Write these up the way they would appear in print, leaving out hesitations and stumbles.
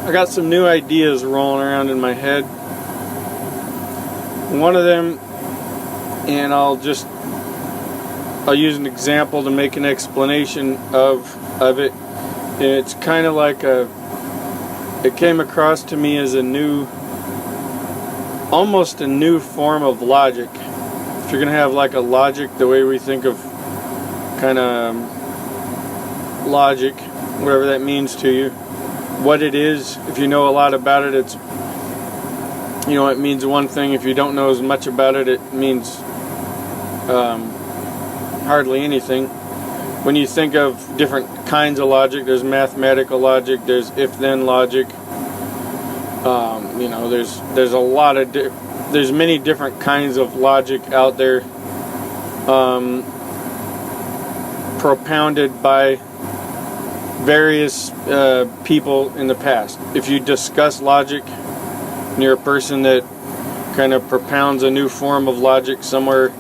I got some new ideas rolling around in my head. One of them, and I'll use an example to make an explanation of it. It's kind of like it came across to me as almost a new form of logic. If you're going to have like a logic, the way we think of kind of logic, whatever that means to you, what it is, if you know a lot about it, it means one thing. If you don't know as much about it, it means hardly anything. When you think of different kinds of logic, there's mathematical logic, there's if-then logic. There's a lot of there's many different kinds of logic out there, propounded by various people in the past. If you discuss logic, and you're a person that kind of propounds a new form of logic somewhere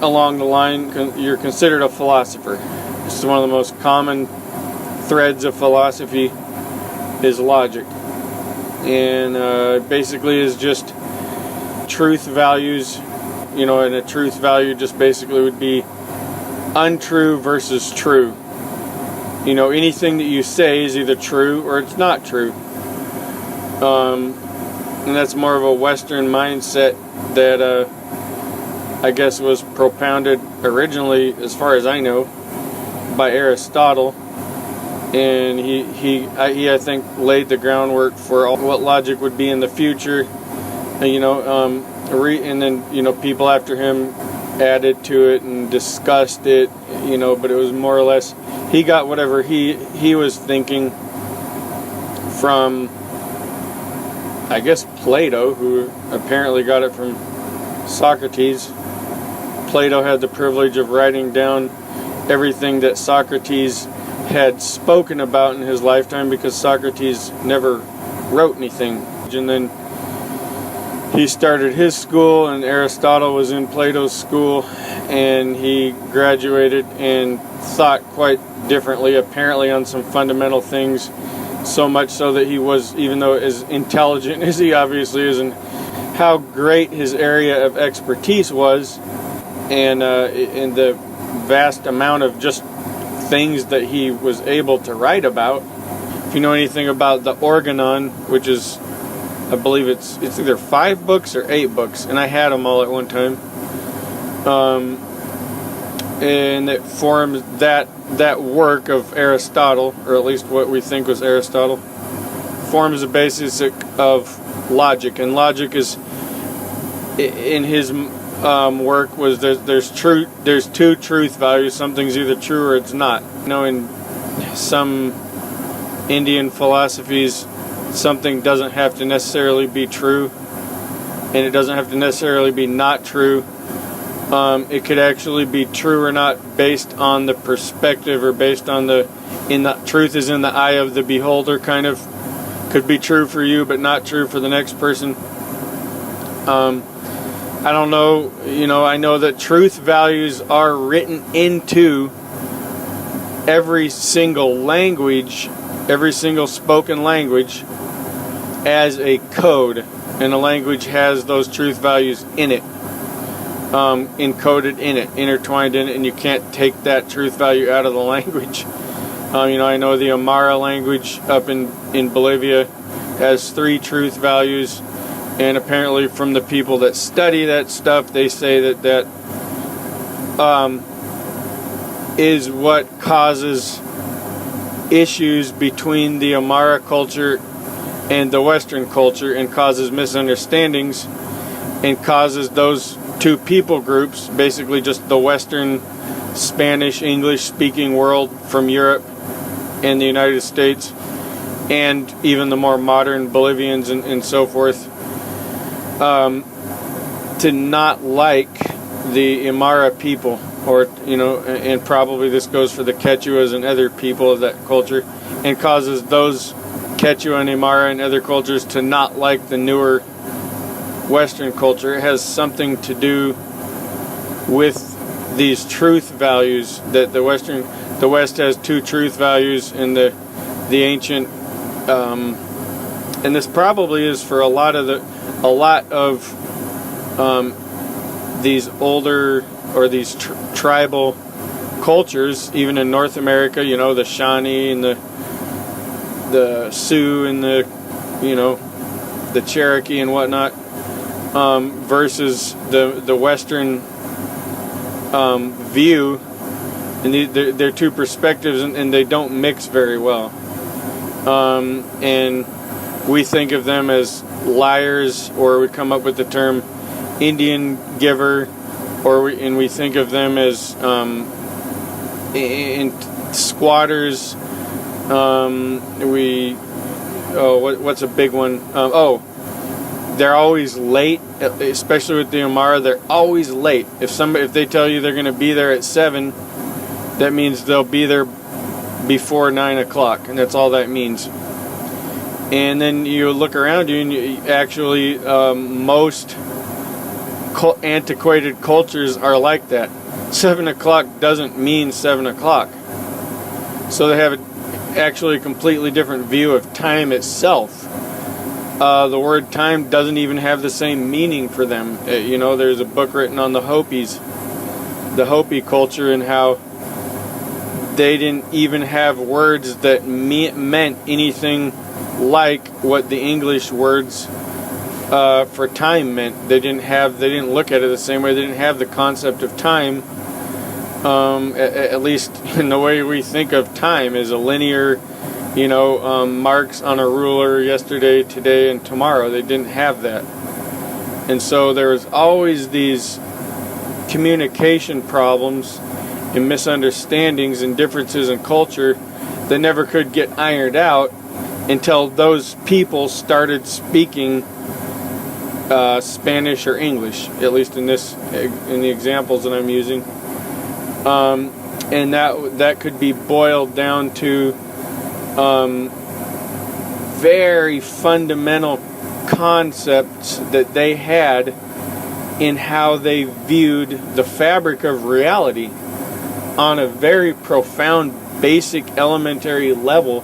along the line, you're considered a philosopher. It's one of the most common threads of philosophy is logic, and basically is just truth values. And a truth value just basically would be untrue versus true. Anything that you say is either true or it's not true. And that's more of a Western mindset that I guess was propounded originally, as far as I know, by Aristotle. And he I think laid the groundwork for what logic would be in the future. And then people after him added to it and discussed it, but it was more or less he got whatever he was thinking from, I guess, Plato, who apparently got it from Socrates. Plato had the privilege of writing down everything that Socrates had spoken about in his lifetime, because Socrates never wrote anything. And then he started his school, and Aristotle was in Plato's school, and he graduated and thought quite differently, apparently, on some fundamental things, so much so that he was, even though as intelligent as he obviously is, and how great his area of expertise was, and in the vast amount of just things that he was able to write about. If you know anything about the Organon, which is, I believe it's either 5 books or 8 books, and I had them all at one time. And it forms that work of Aristotle, or at least what we think was Aristotle, forms the basis of logic. And logic is, in his work, was there's two truth values. Something's either true or it's not. In some Indian philosophies, something doesn't have to necessarily be true, and it doesn't have to necessarily be not true. It could actually be true or not based on the perspective, or based on the truth is in the eye of the beholder, kind of. Could be true for you, but not true for the next person. I don't know, I know that truth values are written into every single language, every single spoken language, as a code, and a language has those truth values in it, encoded in it, intertwined in it, and you can't take that truth value out of the language. I know the Aymara language up in Bolivia has 3 truth values, and apparently from the people that study that stuff, they say that is what causes issues between the Aymara culture and the Western culture, and causes misunderstandings, and causes those 2 people groups, basically just the Western Spanish, English speaking world from Europe and the United States, and even the more modern Bolivians and so forth, to not like the Aymara people, or and probably this goes for the Quechuas and other people of that culture, and causes those Quechua and Aymara and other cultures to not like the newer Western culture. It has something to do with these truth values that the West has 2 truth values, and the the ancient, and this probably is for a lot of these older or these tribal cultures, even in North America, the Shawnee and the Sioux and the Cherokee and whatnot, versus the Western view, and they're two perspectives, and they don't mix very well. And we think of them as liars, or we come up with the term Indian giver, and we think of them as in squatters. What's a big one? They're always late, especially with the Amara. They're always late. If they tell you they're going to be there at 7, that means they'll be there before 9 o'clock, and that's all that means. And then you look around you, and actually most antiquated cultures are like that. 7 o'clock doesn't mean 7 o'clock. So they have actually a completely different view of time itself. The word time doesn't even have the same meaning for them. There's a book written on the Hopi culture, and how they didn't even have words that meant anything like what the English words for time meant. They didn't look at it the same way. They didn't have the concept of time, at least in the way we think of time, as a linear, marks on a ruler, yesterday, today, and tomorrow. They didn't have that. And so there was always these communication problems and misunderstandings and differences in culture that never could get ironed out until those people started speaking Spanish or English, at least in the examples that I'm using. And that could be boiled down to very fundamental concepts that they had in how they viewed the fabric of reality on a very profound, basic, elementary level.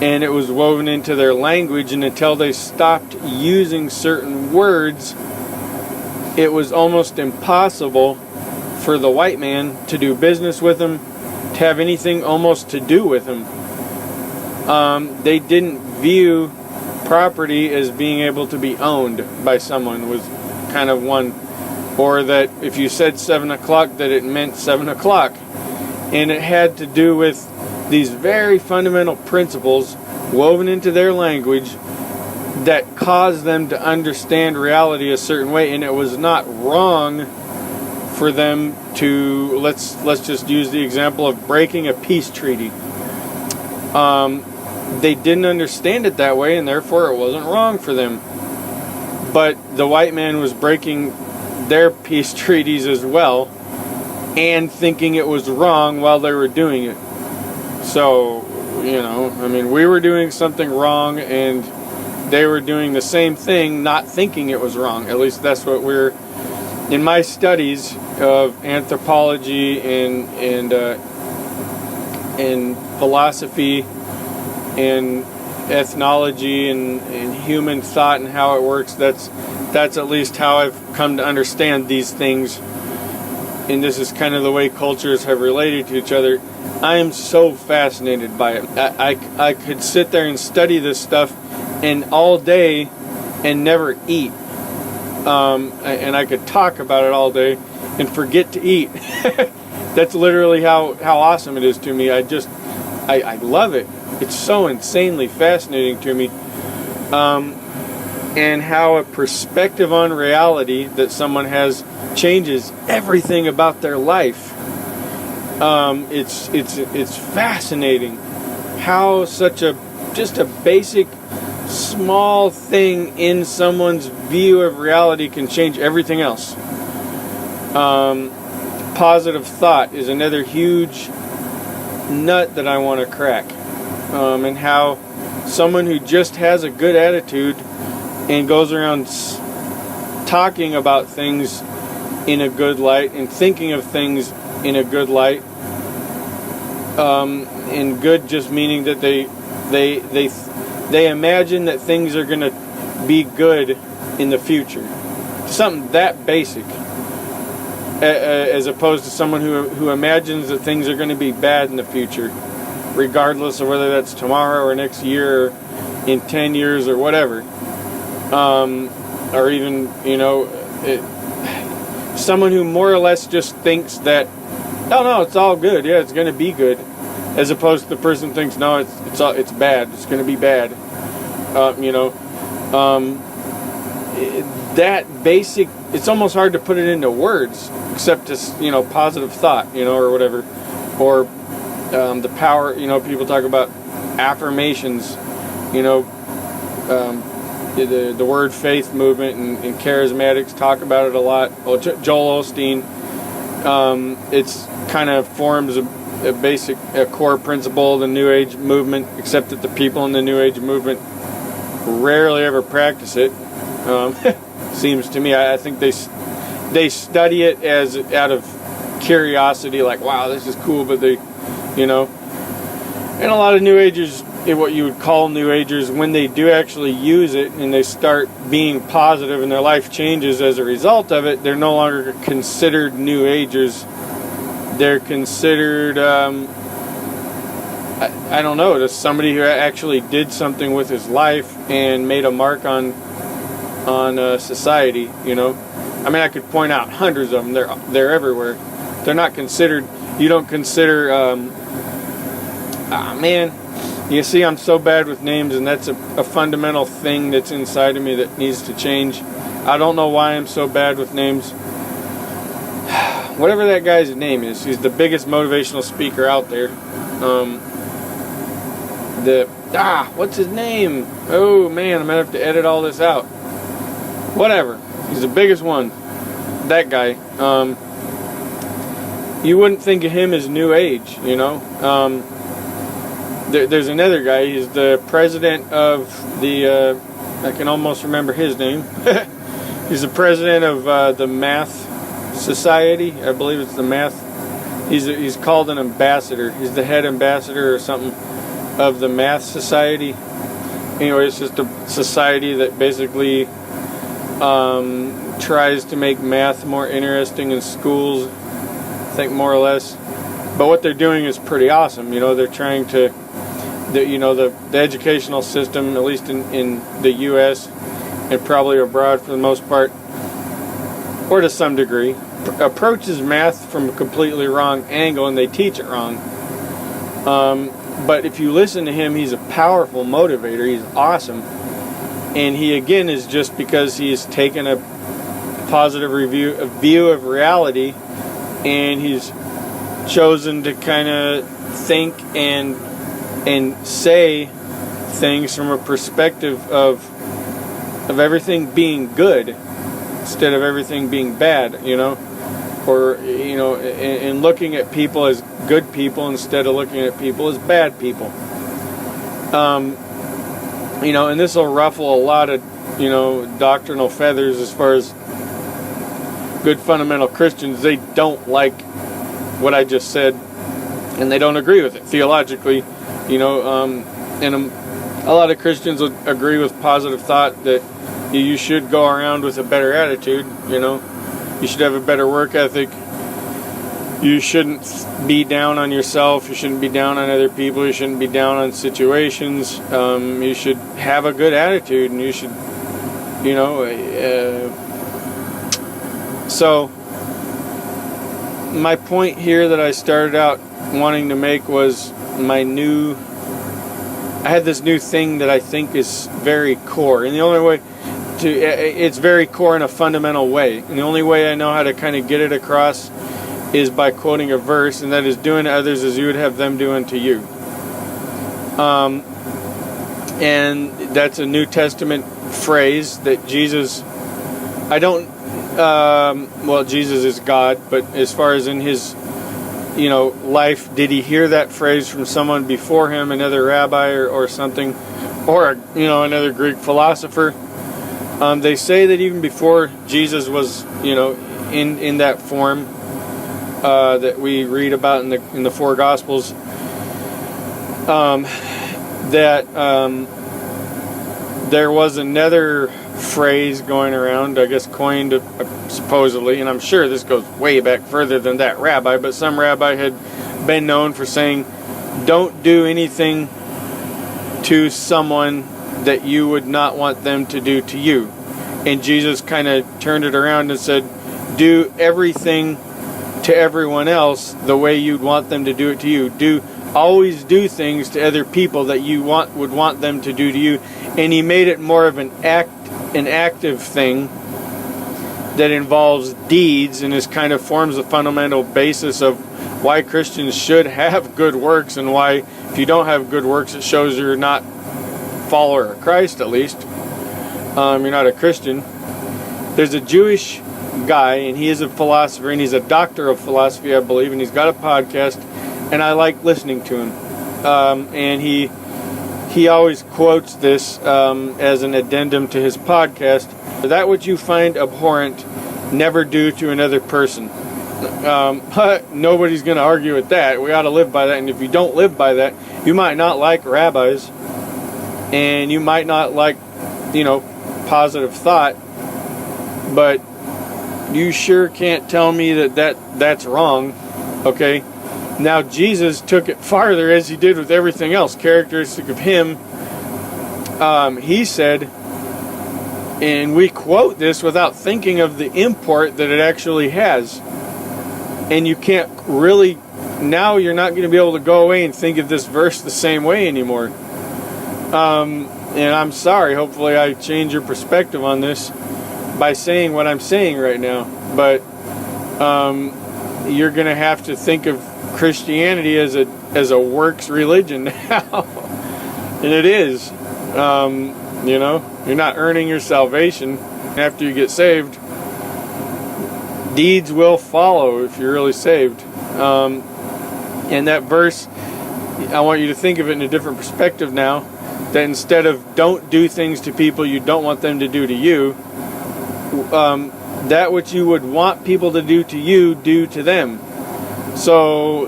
And it was woven into their language, and until they stopped using certain words, it was almost impossible for the white man to do business with them, to have anything almost to do with them. They didn't view property as being able to be owned by someone, was kind of one. Or that if you said 7 o'clock, that it meant 7 o'clock. And it had to do with these very fundamental principles woven into their language that caused them to understand reality a certain way. And it was not wrong for them to, let's just use the example of breaking a peace treaty. They didn't understand it that way, and therefore it wasn't wrong for them. But the white man was breaking their peace treaties as well, and thinking it was wrong while they were doing it. So, we were doing something wrong, and they were doing the same thing, not thinking it was wrong. At least that's what in my studies of anthropology and philosophy and ethnology and human thought and how it works, that's at least how I've come to understand these things. And this is kind of the way cultures have related to each other. I am so fascinated by it. I could sit there and study this stuff and all day and never eat. And I could talk about it all day and forget to eat. That's literally how awesome it is to me. I love it. It's so insanely fascinating to me. And how a perspective on reality that someone has changes everything about their life. It's fascinating how just a basic small thing in someone's view of reality can change everything else. Positive thought is another huge nut that I want to crack. And how someone who just has a good attitude and goes around talking about things in a good light and thinking of things in a good light and good just meaning that they imagine that things are going to be good in the future. Something that basic, as opposed to someone who imagines that things are going to be bad in the future, regardless of whether that's tomorrow or next year or in 10 years or whatever. Or even, someone who more or less just thinks that, no, it's all good. Yeah, it's going to be good. As opposed to the person who thinks, no, it's bad. It's going to be bad. That basic, it's almost hard to put it into words, except as, positive thought, or whatever. Or the power, people talk about affirmations, the word faith movement and charismatics talk about it a lot. Well, Joel Osteen, it's kind of forms a core principle of the New Age movement, except that the people in the New Age movement rarely ever practice it. Seems to me, I think they study it as out of curiosity, like, wow, this is cool, but they, and a lot of New Agers, what you would call New Agers, when they do actually use it and they start being positive and their life changes as a result of it, they're no longer considered New Agers. They're considered, I don't know, just somebody who actually did something with his life and made a mark on society. I mean, I could point out hundreds of them. They're everywhere. They're not considered. You don't consider. Man, you see, I'm so bad with names, and that's a fundamental thing that's inside of me that needs to change. I don't know why I'm so bad with names. Whatever that guy's name is, he's the biggest motivational speaker out there. What's his name? Oh man, I'm gonna have to edit all this out. Whatever, he's the biggest one. That guy. You wouldn't think of him as New Age, There's another guy. He's the president of the. I can almost remember his name. He's the president of the Math Society. I believe it's the Math. He's called an ambassador. He's the head ambassador or something of the Math Society. Anyway, it's just a society that basically tries to make math more interesting in schools, I think, more or less. But what they're doing is pretty awesome. They're trying to, the educational system, at least in the U.S. and probably abroad for the most part, or to some degree, approaches math from a completely wrong angle, and they teach it wrong. But if you listen to him, he's a powerful motivator. He's awesome. And he, again, is just because he's taken a positive view of reality, and he's chosen to kind of think and say things from a perspective of everything being good instead of everything being bad, or and looking at people as good people instead of looking at people as bad people. And this will ruffle a lot of doctrinal feathers as far as good fundamental Christians. They don't like what I just said, and they don't agree with it theologically. And a lot of Christians would agree with positive thought that you should go around with a better attitude. You should have a better work ethic. You shouldn't be down on yourself. You shouldn't be down on other people. You shouldn't be down on situations. You should have a good attitude, and you should, So, my point here that I started out wanting to make was I had this new thing that I think is very core, and the only way it's very core in a fundamental way, and the only way I know how to kind of get it across is by quoting a verse, and that is doing to others as you would have them do unto you. And that's a New Testament phrase that Jesus, Jesus is God, but as far as in his, life, did he hear that phrase from someone before him, another rabbi or something, or, another Greek philosopher? They say that even before Jesus was, in that form that we read about in the four Gospels, there was another phrase going around, I guess coined supposedly, and I'm sure this goes way back further than that rabbi, but some rabbi had been known for saying, don't do anything to someone that you would not want them to do to you. And Jesus kind of turned it around and said, do everything to everyone else the way you'd want them to do it to you. Always do things to other people that you would want them to do to you. And he made it more of an active thing that involves deeds, and is kind of forms the fundamental basis of why Christians should have good works, and why if you don't have good works, it shows you're not a follower of Christ, at least. You're not a Christian. There's a Jewish guy, and he is a philosopher, and he's a doctor of philosophy, I believe, and he's got a podcast, and I like listening to him. And he always quotes this as an addendum to his podcast. That which you find abhorrent, never do to another person. But nobody's going to argue with that. We ought to live by that, and if you don't live by that, you might not like rabbis, and you might not like, positive thought, but you sure can't tell me that's wrong, okay? Now, Jesus took it farther, as he did with everything else, characteristic of him. He said, and we quote this without thinking of the import that it actually has. And you can't really, now you're not going to be able to go away and think of this verse the same way anymore. And I'm sorry, hopefully I change your perspective on this by saying what I'm saying right now. But you're going to have to think of Christianity as a works religion now. And it is. You're not earning your salvation after you get saved. Deeds will follow if you're really saved. And that verse, I want you to think of it in a different perspective now. That instead of don't do things to people you don't want them to do to you, that which you would want people to do to you, do to them. So,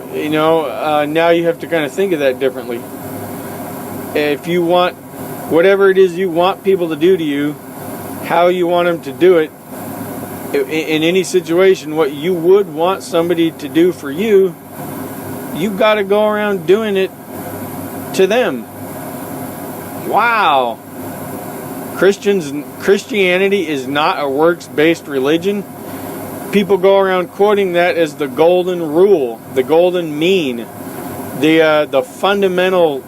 now you have to kind of think of that differently. If you want, whatever it is you want people to do to you, how you want them to do it, in any situation, what you would want somebody to do for you, you've got to go around doing it to them. Wow. Christianity is not a works-based religion. People go around quoting that as the golden rule, the golden mean, the fundamental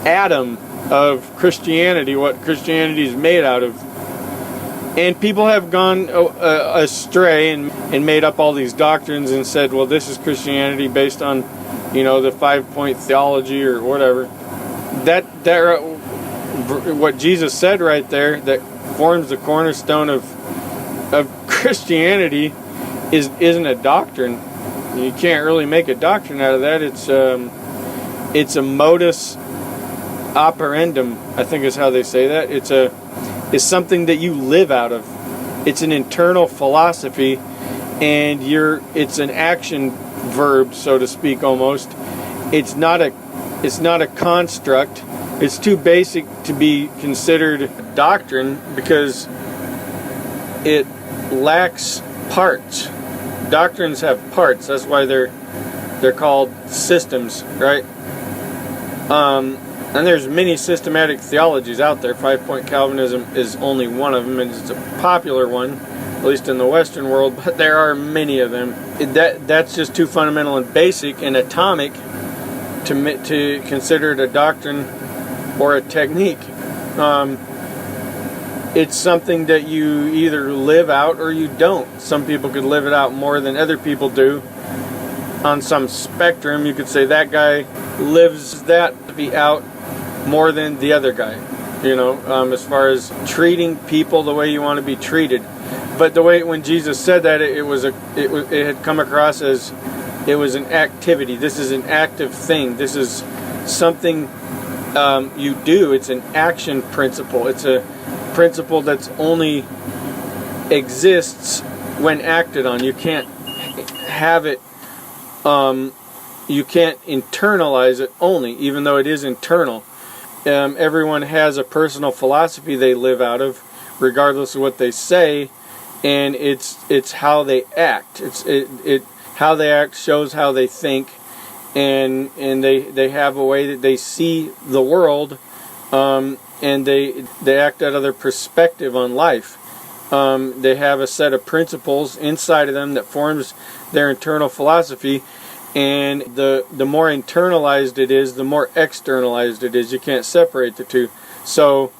atom of Christianity, what Christianity is made out of. And people have gone astray and made up all these doctrines and said, well, this is Christianity based on, the 5-point theology or whatever. What Jesus said right there, that forms the cornerstone of Christianity, isn't a doctrine. You can't really make a doctrine out of that. It's a modus operandum, I think is how they say that. It's something that you live out of. It's an internal philosophy, and it's an action verb, so to speak, almost. It's not a construct. It's too basic to be considered doctrine because it lacks parts. Doctrines have parts. That's why they're called systems, right? And there's many systematic theologies out there. 5-point Calvinism is only one of them, and it's a popular one, at least in the Western world, but there are many of them. That's just too fundamental and basic and atomic to consider it a doctrine or a technique. It's something that you either live out or you don't. Some people could live it out more than other people do. On some spectrum, you could say that guy lives that out more than the other guy, as far as treating people the way you want to be treated. But the way when Jesus said that, it had come across as it was an activity. This is an active thing. This is something you do. It's an action principle. It's a principle that's only exists when acted on. You can't have it you can't internalize it only, even though it is internal. Everyone has a personal philosophy they live out of, regardless of what they say, and it's how they act. How they act shows how they think, and they have a way that they see the world, and they act out of their perspective on life. They have a set of principles inside of them that forms their internal philosophy. And the more internalized it is, the more externalized it is. You can't separate the two. So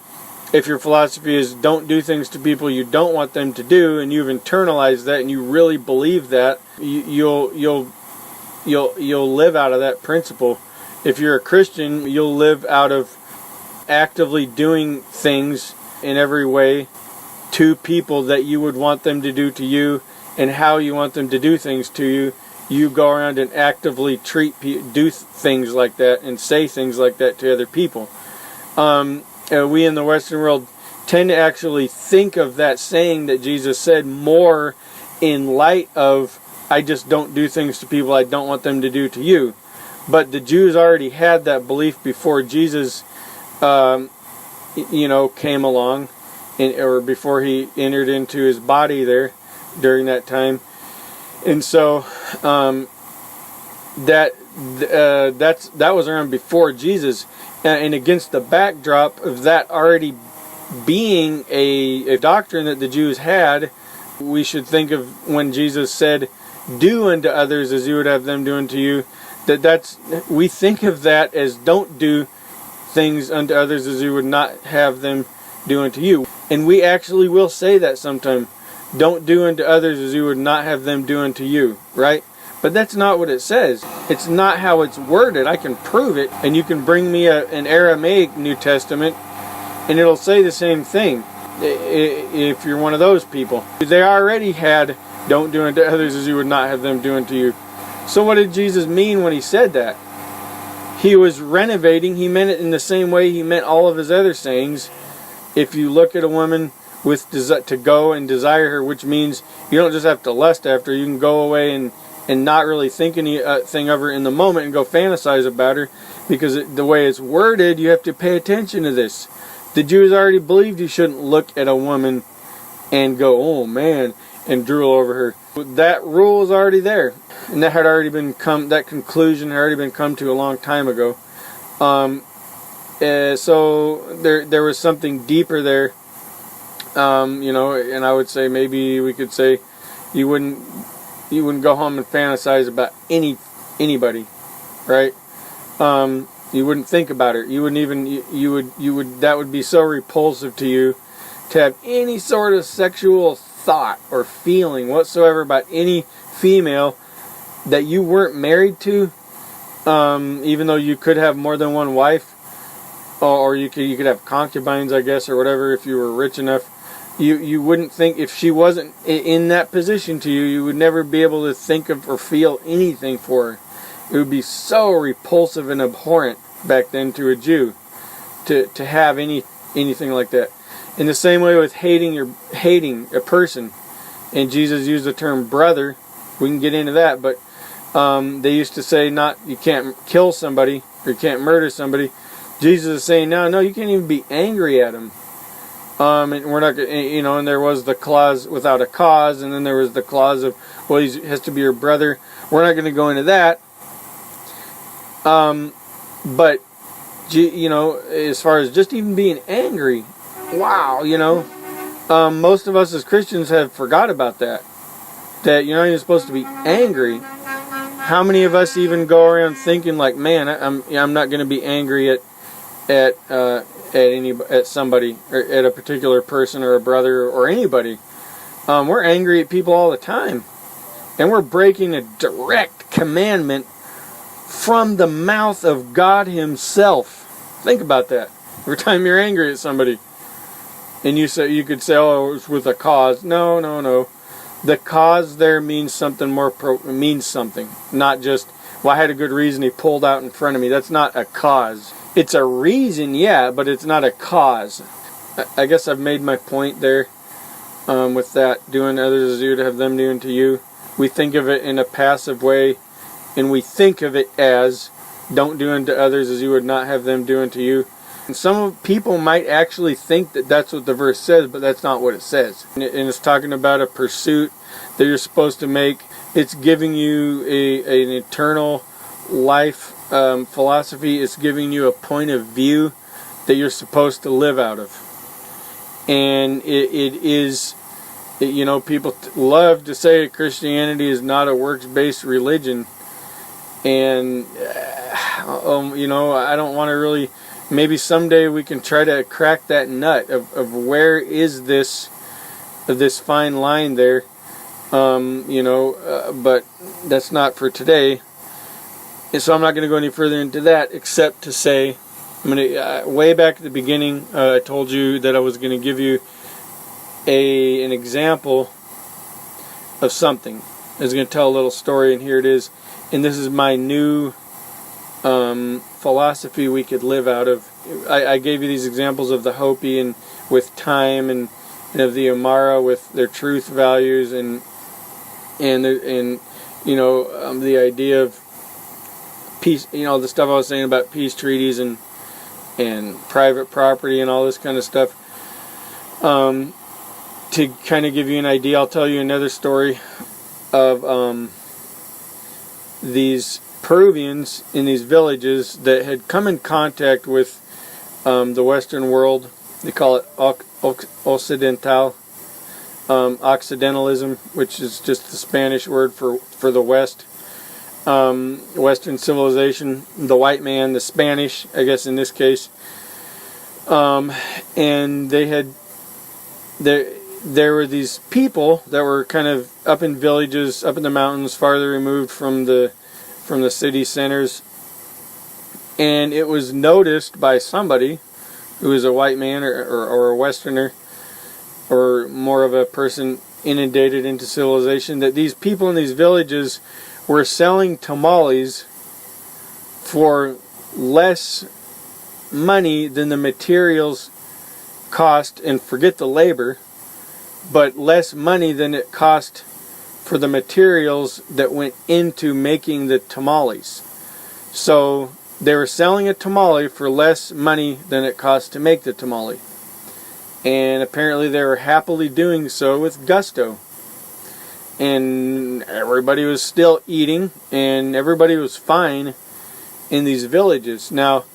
if your philosophy is don't do things to people you don't want them to do, and you've internalized that and you really believe that, you'll live out of that principle. If you're a Christian, you'll live out of actively doing things in every way to people that you would want them to do to you, and how you want them to do things to you. You go around and actively do things like that and say things like that to other people. We in the Western world tend to actually think of that saying that Jesus said more in light of, I just don't do things to people I don't want them to do to you. But the Jews already had that belief before Jesus, came along, or before he entered into his body there during that time. And so that was around before Jesus, and against the backdrop of that already being a doctrine that the Jews had, we should think of when Jesus said, "Do unto others as you would have them do unto you." We think of that as don't do things unto others as you would not have them do unto you, and we actually will say that sometimes. Don't do unto others as you would not have them do unto you, right? But that's not what it says. It's not how it's worded. I can prove it, and you can bring me an Aramaic New Testament, and it'll say the same thing, if you're one of those people. They already had, don't do unto others as you would not have them do unto you. So what did Jesus mean when he said that? He was renovating. He meant it in the same way he meant all of his other sayings. If you look at a woman to go and desire her, which means you don't just have to lust after her, you can go away and not really think anything of her in the moment and go fantasize about her, because the way it's worded, you have to pay attention to this. The Jews already believed you shouldn't look at a woman and go, oh man, and drool over her. That rule is already there, and that conclusion had already been come to a long time ago. So there was something deeper there. And I would say maybe we could say you wouldn't go home and fantasize about anybody, right? You wouldn't think about it. You wouldn't even that would be so repulsive to you to have any sort of sexual thought or feeling whatsoever about any female that you weren't married to, even though you could have more than one wife, or you could have concubines, I guess, or whatever, if you were rich enough. You wouldn't think, if she wasn't in that position to you, you would never be able to think of or feel anything for her. It would be so repulsive and abhorrent back then to a Jew to have anything like that. In the same way with hating a person, and Jesus used the term brother. We can get into that, but they used to say you can't kill somebody or you can't murder somebody. Jesus is saying no, you can't even be angry at him. And we're not, and there was the clause without a cause, and then there was the clause of, well, he has to be your brother. We're not going to go into that. But, as far as just even being angry, wow, most of us as Christians have forgot about that. That you're not even supposed to be angry. How many of us even go around thinking like, man, I'm not going to be angry at somebody, or at a particular person or a brother or anybody. We're angry at people all the time, and we're breaking a direct commandment from the mouth of God himself. Think about that. Every time you're angry at somebody, and you could say, oh, it was with a cause. No. The cause there means something more. Means something, not just, well, I had a good reason he pulled out in front of me. That's not a cause. It's a reason, yeah, but it's not a cause. I guess I've made my point there with that, doing others as you would have them do unto you. We think of it in a passive way, and we think of it as, don't do unto others as you would not have them do unto you. And some people might actually think that that's what the verse says, but that's not what it says. And it's talking about a pursuit that you're supposed to make. It's giving you an eternal life philosophy. It's giving you a point of view that you're supposed to live out of. And people love to say Christianity is not a works-based religion. And, I don't want to really... Maybe someday we can try to crack that nut of where is this fine line there, but that's not for today. And so I'm not going to go any further into that, except to say, I'm going to way back at the beginning, I told you that I was going to give you an example of something. I was going to tell a little story, and here it is. And this is my new philosophy we could live out of. I gave you these examples of the Hopi and with time, and of the Amara with their truth values, and the idea of peace. The stuff I was saying about peace treaties and private property and all this kind of stuff. To kind of give you an idea, I'll tell you another story of these Peruvians in these villages that had come in contact with the Western world. They call it Occidental, Occidentalism, which is just the Spanish word for the West. Western civilization, the white man, the Spanish, I guess in this case. And there were these people that were kind of up in villages, up in the mountains, farther removed from the city centers, and it was noticed by somebody who was a white man or a Westerner, or more of a person inundated into civilization, that these people in these villages were selling tamales for less money than the materials cost, and forget the labor, but less money than it cost for the materials that went into making the tamales. So they were selling a tamale for less money than it cost to make the tamale. And apparently they were happily doing so with gusto. And everybody was still eating, and everybody was fine in these villages. Now,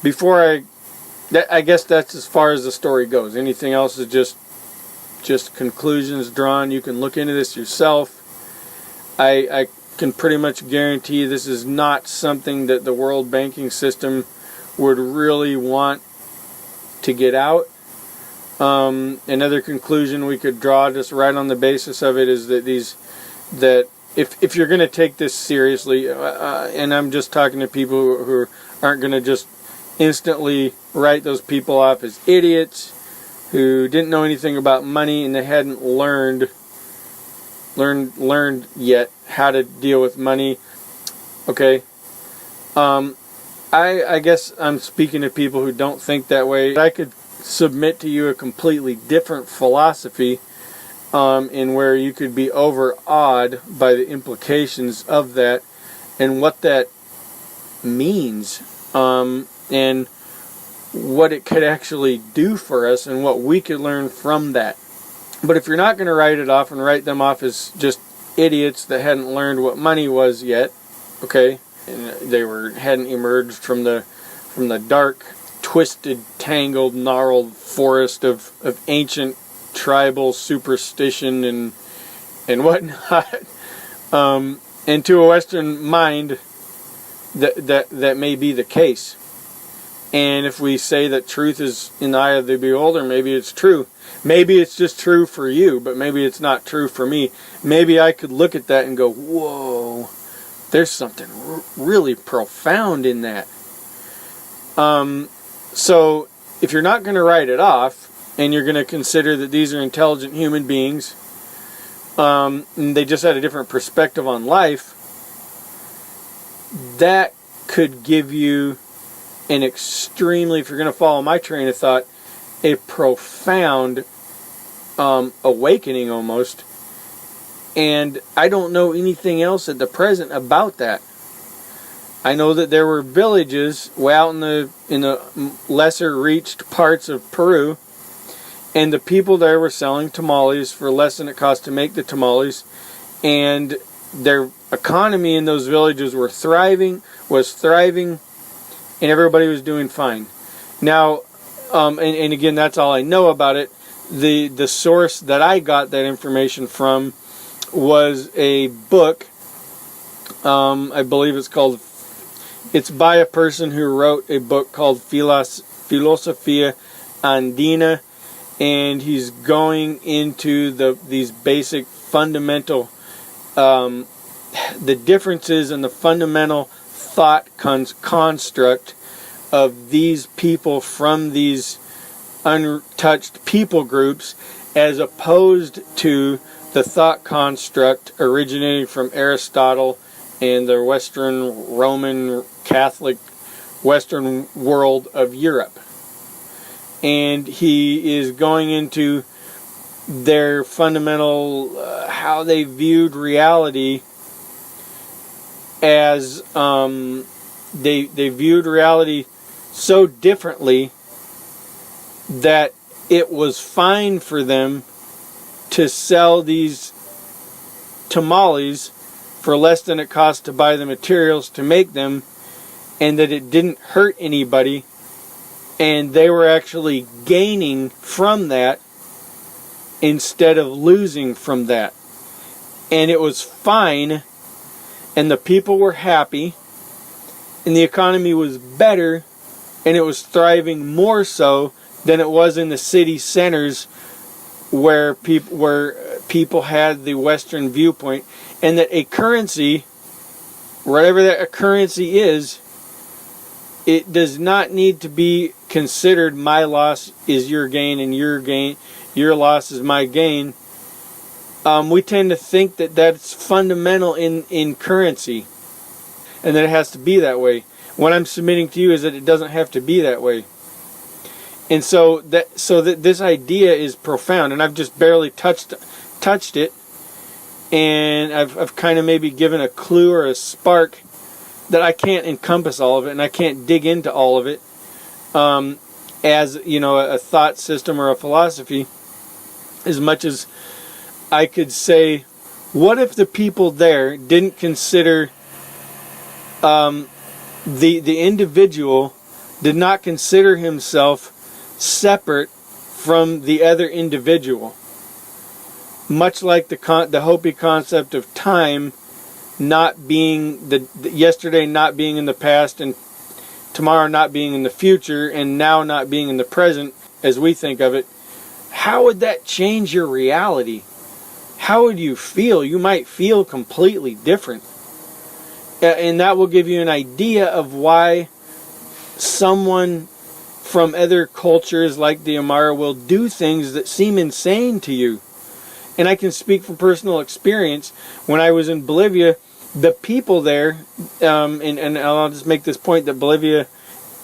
I guess that's as far as the story goes. Anything else is just conclusions drawn. You can look into this yourself. I can pretty much guarantee this is not something that the world banking system would really want to get out. Another conclusion we could draw just right on the basis of it is that if you're going to take this seriously, and I'm just talking to people who aren't going to just instantly write those people off as idiots who didn't know anything about money and they hadn't learned yet how to deal with money. Okay. I guess I'm speaking to people who don't think that way. I could submit to you a completely different philosophy, in where you could be overawed by the implications of that and what that means, and what it could actually do for us and what we could learn from that. But if you're not going to write it off and write them off as just idiots that hadn't learned what money was yet, okay, and they hadn't emerged from the dark, twisted, tangled, gnarled forest of ancient tribal superstition and whatnot, and to a Western mind, that may be the case. And if we say that truth is in the eye of the beholder, maybe it's true. Maybe it's just true for you, but maybe it's not true for me. Maybe I could look at that and go, whoa, there's something really profound in that. So if you're not going to write it off, and you're going to consider that these are intelligent human beings, and they just had a different perspective on life, that could give you an extremely, if you're going to follow my train of thought, a profound awakening almost And I don't know anything else at the present about that. I know that there were villages way out in the lesser reached parts of Peru, and the people there were selling tamales for less than it cost to make the tamales, and their economy in those villages was thriving, and everybody was doing fine. Now, and again, that's all I know about it. The source that I got that information from was a book. I believe it's by a person who wrote a book called Philosophia Andina, and he's going into these basic fundamental, the differences in the fundamental thought construct of these people from these untouched people groups, as opposed to the thought construct originating from Aristotle and the Western Roman Catholic Western world of Europe. And he is going into their fundamental, how they viewed reality as, they viewed reality so differently that it was fine for them to sell these tamales for less than it cost to buy the materials to make them, and that it didn't hurt anybody, and they were actually gaining from that instead of losing from that. And it was fine, and the people were happy, and the economy was better, and it was thriving more so than it was in the city centers where people had the Western viewpoint. And that a currency, whatever that currency is, it does not need to be considered my loss is your gain and your loss is my gain. We tend to think that that's fundamental in currency, and that it has to be that way. What I'm submitting to you is that it doesn't have to be that way. And so that this idea is profound, and I've just barely touched it. And I've kind of maybe given a clue or a spark that I can't encompass all of it, and I can't dig into all of it as, a thought system or a philosophy, as much as I could say, what if the people there didn't consider the individual did not consider himself separate from the other individual? Much like the Hopi concept of time not being yesterday not being in the past, and tomorrow not being in the future, and now not being in the present as we think of it, how would that change your reality? How would you feel? You might feel completely different. And that will give you an idea of why someone from other cultures like the Amara will do things that seem insane to you. And I can speak from personal experience. When I was in Bolivia, the people there, and I'll just make this point that Bolivia,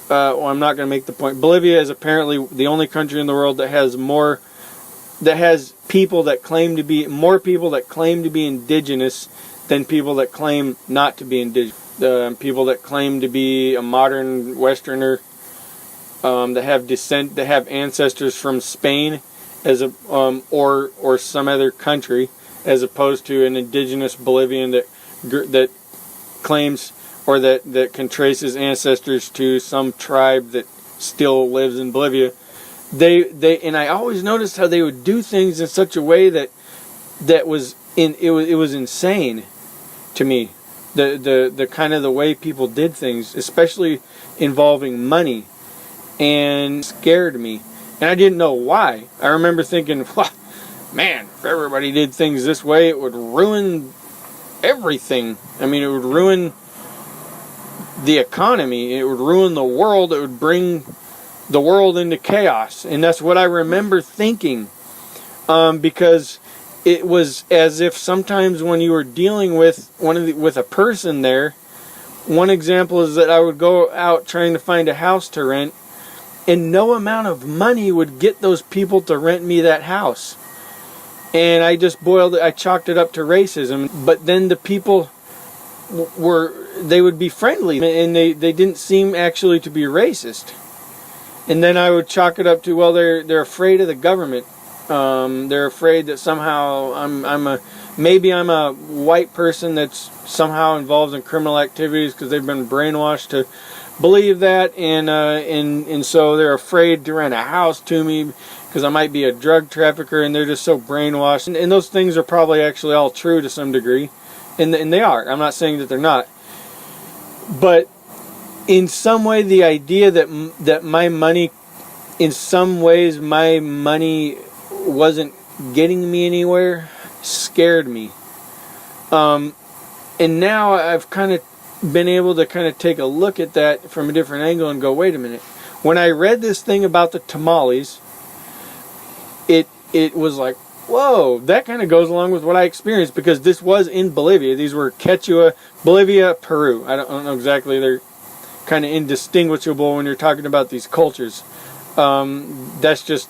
I'm not going to make the point. Bolivia is apparently the only country in the world that has more people that claim to be indigenous than people that claim not to be indigenous. People that claim to be a modern Westerner, that have ancestors from Spain, or some other country, as opposed to an indigenous Bolivian that claims, or that can trace his ancestors to some tribe that still lives in Bolivia. And I always noticed how they would do things in such a way that was insane to me. The kind of the way people did things, especially involving money, and scared me. And I didn't know why. I remember thinking, man, if everybody did things this way, it would ruin everything. I mean, it would ruin the economy. It would ruin the world. It would bring the world into chaos. And that's what I remember thinking. Because it was as if sometimes when you were dealing with with a person there, one example is that I would go out trying to find a house to rent, and no amount of money would get those people to rent me that house. And I just I chalked it up to racism. But then the people they would be friendly, and they didn't seem actually to be racist. And then I would chalk it up to, well, they're afraid of the government. They're afraid that somehow maybe I'm a white person that's somehow involved in criminal activities because they've been brainwashed to believe that, and so they're afraid to rent a house to me because I might be a drug trafficker, and they're just so brainwashed. And those things are probably actually all true to some degree, and they are. I'm not saying that they're not. But in some way, the idea that my money, in some ways, my money wasn't getting me anywhere, scared me. And now I've kind of been able to kind of take a look at that from a different angle and go, wait a minute. When I read this thing about the tamales, it was like, whoa, that kind of goes along with what I experienced, because this was in Bolivia. These were Quechua, Bolivia, Peru. I don't know exactly. They're kind of indistinguishable when you're talking about these cultures. That's just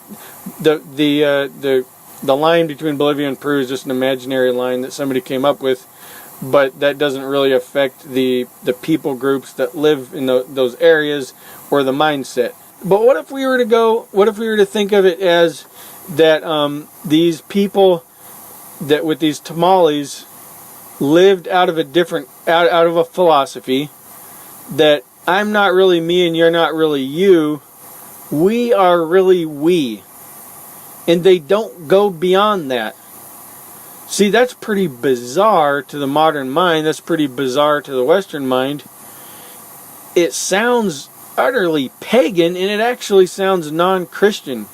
the line between Bolivia and Peru is just an imaginary line that somebody came up with, but that doesn't really affect the people groups that live in those areas or the mindset. But what if we were to think of it as that these people that with these tamales lived out of a philosophy that I'm not really me and you're not really you, we are really we, and they don't go beyond that. See, that's pretty bizarre to the modern mind. That's pretty bizarre to the Western mind. It sounds utterly pagan, and it actually sounds non-Christian.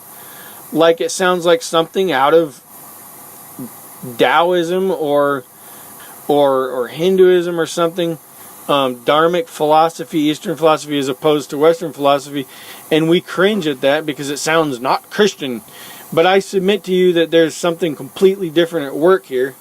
Like it sounds like something out of Taoism or Hinduism or something. Dharmic philosophy, Eastern philosophy, as opposed to Western philosophy, and we cringe at that because it sounds not Christian. But I submit to you that there's something completely different at work here.